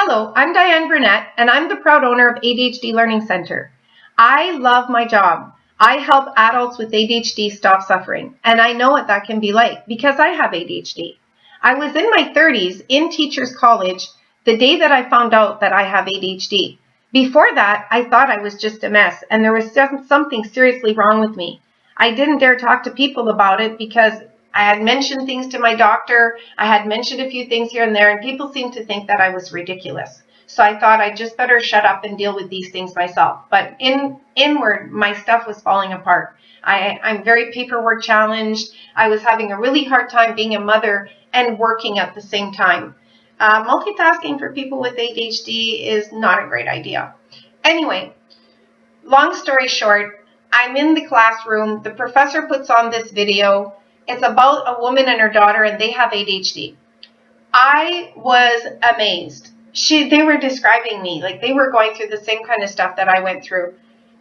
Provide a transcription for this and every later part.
Hello, I'm Diane Burnett, and I'm the proud owner of ADHD Learning Center. I love my job. I help adults with ADHD stop suffering, and I know what that can be like because I have ADHD. I was in my 30s in Teachers College the day that I found out that I have ADHD. Before that, I thought I was just a mess, and there was something seriously wrong with me. I didn't dare talk to people about it because I had mentioned things to my doctor. I had mentioned a few things here and there, and people seemed to think that I was ridiculous. So I thought I just better shut up and deal with these things myself. But inward, my stuff was falling apart. I'm very paperwork challenged. I was having a really hard time being a mother and working at the same time. Multitasking for people with ADHD is not a great idea. Anyway, long story short, I'm in the classroom. The professor puts on this video. It's about a woman and her daughter, and they have ADHD. I was amazed. They were describing me like they were going through the same kind of stuff that I went through.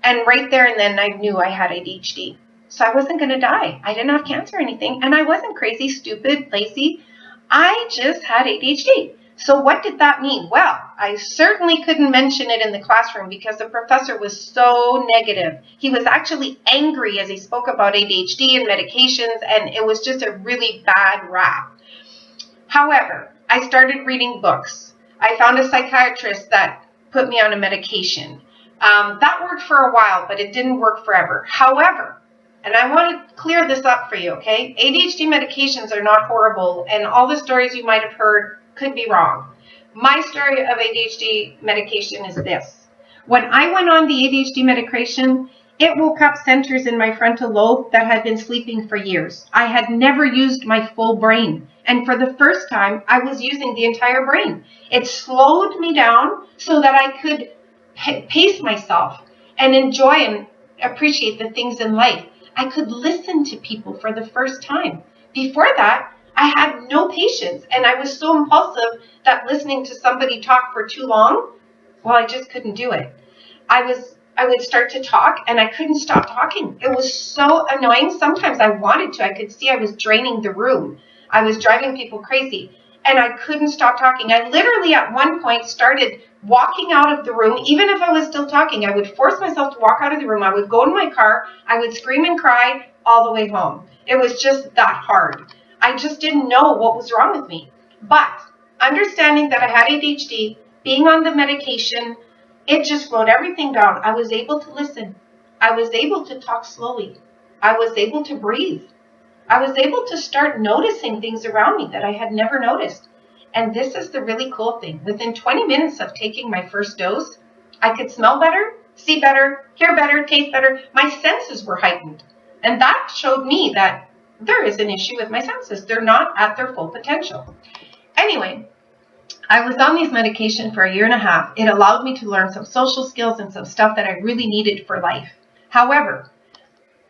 And right there and then I knew I had ADHD. So I wasn't going to die. I didn't have cancer or anything. And I wasn't crazy, stupid, lazy. I just had ADHD. So what did that mean? Well, I certainly couldn't mention it in the classroom because the professor was so negative. He was actually angry as he spoke about ADHD and medications, and it was just a really bad rap. However, I started reading books. I found a psychiatrist that put me on a medication. That worked for a while, but it didn't work forever. However, and I want to clear this up for you, okay? ADHD medications are not horrible, and all the stories you might have heard could be wrong. My story of ADHD medication is this. When I went on the ADHD medication, it woke up centers in my frontal lobe that had been sleeping for years. I had never used my full brain. And for the first time, I was using the entire brain. It slowed me down so that I could pace myself and enjoy and appreciate the things in life. I could listen to people for the first time. Before that, I had no patience, and I was so impulsive that listening to somebody talk for too long, well, I just couldn't do it. I would start to talk, and I couldn't stop talking. It was so annoying. Sometimes I wanted to. I could see I was draining the room. I was driving people crazy, and I couldn't stop talking. I literally at one point started walking out of the room. Even if I was still talking, I would force myself to walk out of the room. I would go in my car. I would scream and cry all the way home. It was just that hard. I just didn't know what was wrong with me. But understanding that I had ADHD, being on the medication, it just slowed everything down. I was able to listen. I was able to talk slowly. I was able to breathe. I was able to start noticing things around me that I had never noticed. And this is the really cool thing. Within 20 minutes of taking my first dose, I could smell better, see better, hear better, taste better. My senses were heightened. And that showed me that there is an issue with my senses. They're not at their full potential. Anyway, I was on these medications for 1.5 years. It allowed me to learn some social skills and some stuff that I really needed for life. However,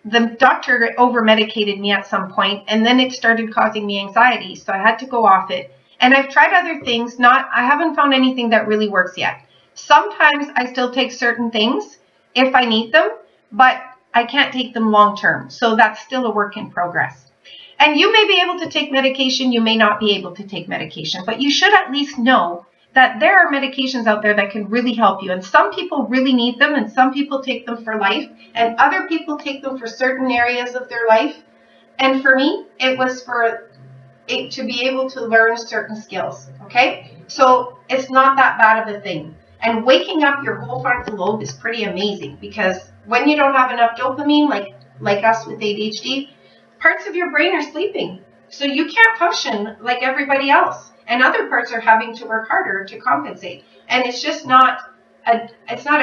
the doctor over-medicated me at some point, and then it started causing me anxiety, so I had to go off it. And I've tried other things. I haven't found anything that really works yet. Sometimes I still take certain things if I need them, but I can't take them long term. So that's still a work in progress. And you may be able to take medication, you may not be able to take medication, but you should at least know that there are medications out there that can really help you. And some people really need them, and some people take them for life, and other people take them for certain areas of their life. And for me, it was to be able to learn certain skills, okay? So it's not that bad of a thing. And waking up your whole frontal lobe is pretty amazing because when you don't have enough dopamine, like us with ADHD, parts of your brain are sleeping. So you can't function like everybody else. And other parts are having to work harder to compensate. And it's just not a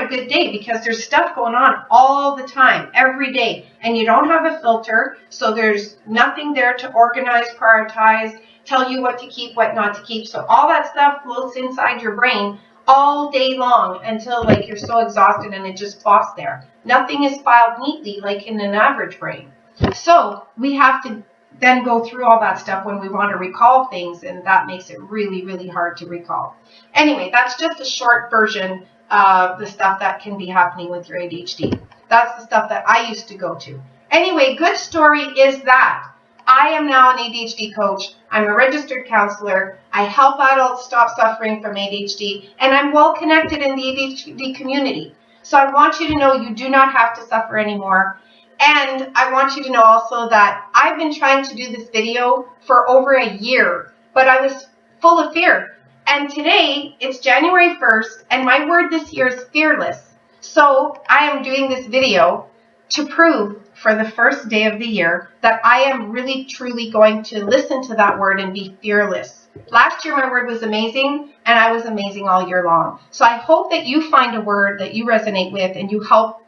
good day because there's stuff going on all the time, every day. And you don't have a filter, so there's nothing there to organize, prioritize, tell you what to keep, what not to keep. So all that stuff floats inside your brain all day long until you're so exhausted and it just flops there. Nothing is filed neatly like in an average brain. So we have to then go through all that stuff when we want to recall things, and that makes it really, really hard to recall. Anyway, that's just a short version of the stuff that can be happening with your ADHD. That's the stuff that I used to go to. Anyway, good story is that I am now an ADHD coach. I'm a registered counselor. I help adults stop suffering from ADHD, and I'm well connected in the ADHD community. So I want you to know you do not have to suffer anymore. And I want you to know also that I've been trying to do this video for over a year, but I was full of fear. And today, it's January 1st, and my word this year is fearless. So I am doing this video to prove for the first day of the year that I am really truly going to listen to that word and be fearless. Last year my word was amazing, and I was amazing all year long. So I hope that you find a word that you resonate with and you help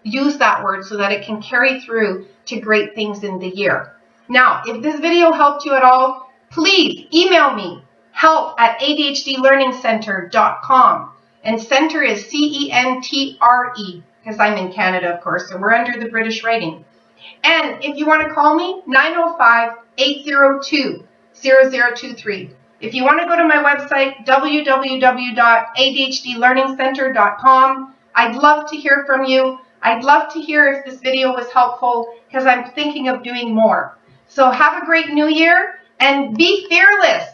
use that word so that it can carry through to great things in the year. Now, if this video helped you at all, please email me, help@ADHDlearningcenter.com. And center is CENTRE, because I'm in Canada, of course, so we're under the British writing. And if you want to call me, 905-802-0023. If you want to go to my website, www.ADHDlearningcenter.com, I'd love to hear from you. I'd love to hear if this video was helpful, because I'm thinking of doing more. So have a great new year and be fearless.